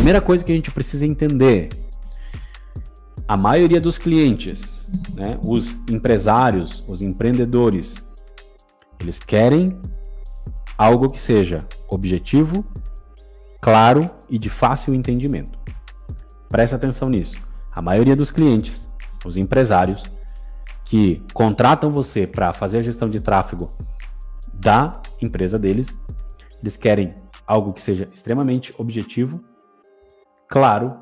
Primeira coisa que a gente precisa entender, a maioria dos clientes, né, os empresários, os empreendedores, eles querem algo que seja objetivo, claro e de fácil entendimento. Presta atenção nisso. A maioria dos clientes, os empresários, que contratam você para fazer a gestão de tráfego da empresa deles, eles querem algo que seja extremamente objetivo, claro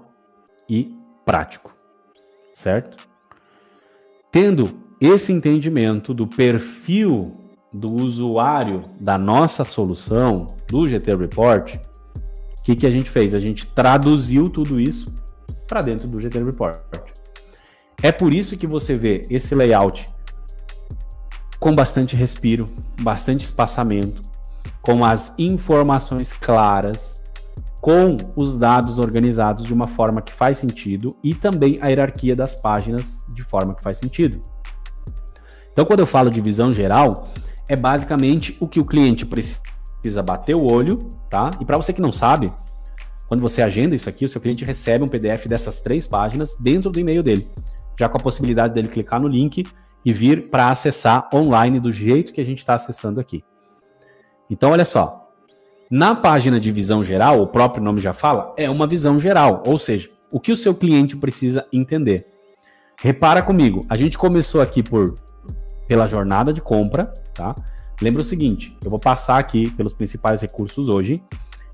e prático, certo? Tendo esse entendimento do perfil do usuário da nossa solução, do GT Report, o que a gente fez? A gente traduziu tudo isso para dentro do GT Report. É por isso que você vê esse layout com bastante respiro, bastante espaçamento, com as informações claras, com os dados organizados de uma forma que faz sentido e também a hierarquia das páginas de forma que faz sentido. Então, quando eu falo de visão geral, é basicamente o que o cliente precisa bater o olho, tá? E para você que não sabe, quando você agenda isso aqui, o seu cliente recebe um PDF dessas 3 páginas dentro do e-mail dele, já com a possibilidade dele clicar no link e vir para acessar online do jeito que a gente está acessando aqui. Então, olha só, na página de visão geral, o próprio nome já fala, é uma visão geral, ou seja, o que o seu cliente precisa entender. Repara comigo, a gente começou aqui pela jornada de compra, tá? Lembra o seguinte, eu vou passar aqui pelos principais recursos hoje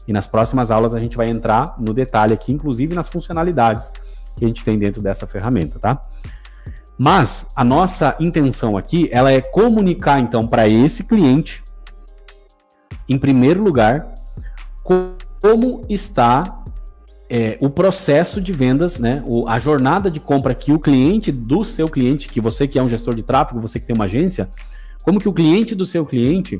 e nas próximas aulas a gente vai entrar no detalhe aqui, inclusive nas funcionalidades que a gente tem dentro dessa ferramenta, tá? Mas a nossa intenção aqui, ela é comunicar então para esse cliente, em primeiro lugar, como está o processo de vendas, né? A jornada de compra que o cliente do seu cliente, que você que é um gestor de tráfego, você que tem uma agência, como que o cliente do seu cliente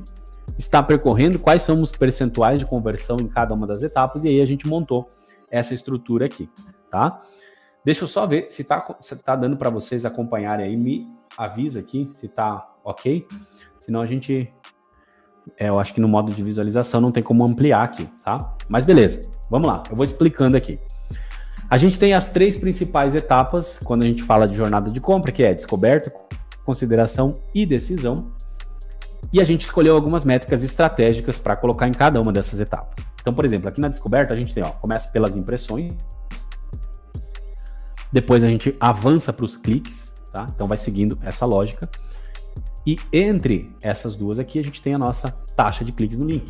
está percorrendo, quais são os percentuais de conversão em cada uma das etapas, e aí a gente montou essa estrutura aqui, tá? Deixa eu só ver se tá dando para vocês acompanharem aí, me avisa aqui se tá ok, senão a gente, eu acho que no modo de visualização não tem como ampliar aqui, tá? Mas beleza, vamos lá, eu vou explicando aqui. A gente tem as 3 principais etapas quando a gente fala de jornada de compra, que é descoberta, consideração e decisão. E a gente escolheu algumas métricas estratégicas para colocar em cada uma dessas etapas. Então, por exemplo, aqui na descoberta a gente tem, começa pelas impressões, depois a gente avança para os cliques, tá? Então vai seguindo essa lógica. E entre essas duas aqui a gente tem a nossa taxa de cliques no link,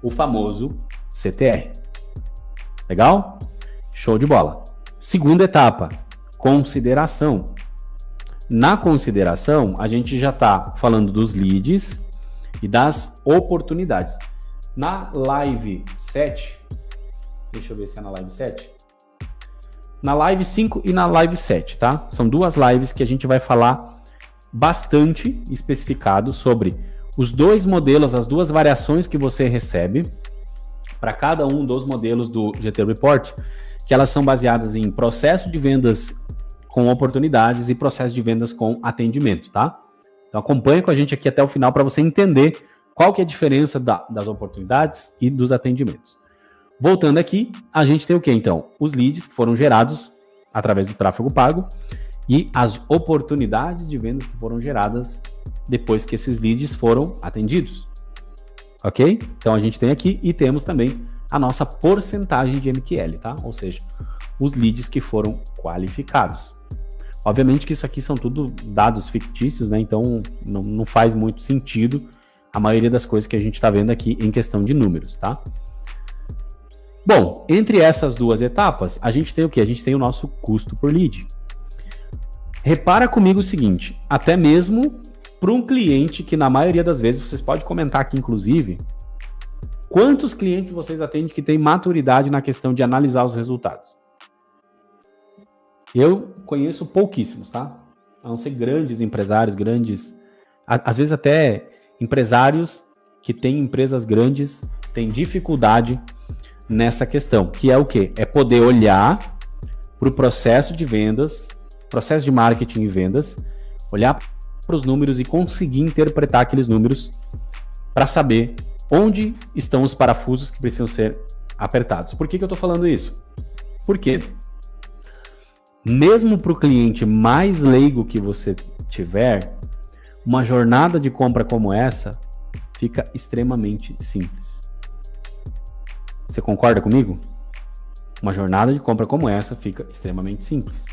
o famoso CTR. Legal? Show de bola. Segunda etapa, consideração. Na consideração, a gente já está falando dos leads e das oportunidades. Na live 7, deixa eu ver se é na live 7. Na live 5 e na live 7, tá? São 2 lives que a gente vai falar bastante especificado sobre os 2 modelos, as 2 variações que você recebe para cada um dos modelos do GT Report, que elas são baseadas em processo de vendas com oportunidades e processo de vendas com atendimento, tá? Então acompanhe com a gente aqui até o final para você entender qual que é a diferença das oportunidades e dos atendimentos. Voltando aqui, a gente tem o que então? Os leads que foram gerados através do tráfego pago e as oportunidades de vendas que foram geradas depois que esses leads foram atendidos. Ok? Então a gente tem aqui e temos também a nossa porcentagem de MQL, tá? Ou seja, os leads que foram qualificados. Obviamente que isso aqui são tudo dados fictícios, né? Então não faz muito sentido a maioria das coisas que a gente está vendo aqui em questão de números, tá? Bom, entre essas 2 etapas, a gente tem o quê? A gente tem o nosso custo por lead. Repara comigo o seguinte, até mesmo para um cliente que na maioria das vezes, vocês podem comentar aqui inclusive, quantos clientes vocês atendem que têm maturidade na questão de analisar os resultados? Eu conheço pouquíssimos, tá? A não ser grandes empresários, às vezes até empresários que têm empresas grandes, têm dificuldade nessa questão, que é o quê? É poder olhar para o processo de vendas, processo de marketing e vendas, olhar para os números e conseguir interpretar aqueles números para saber onde estão os parafusos que precisam ser apertados. Por que eu estou falando isso? Por quê? Mesmo para o cliente mais leigo que você tiver, uma jornada de compra como essa fica extremamente simples. Você concorda comigo? Uma jornada de compra como essa fica extremamente simples.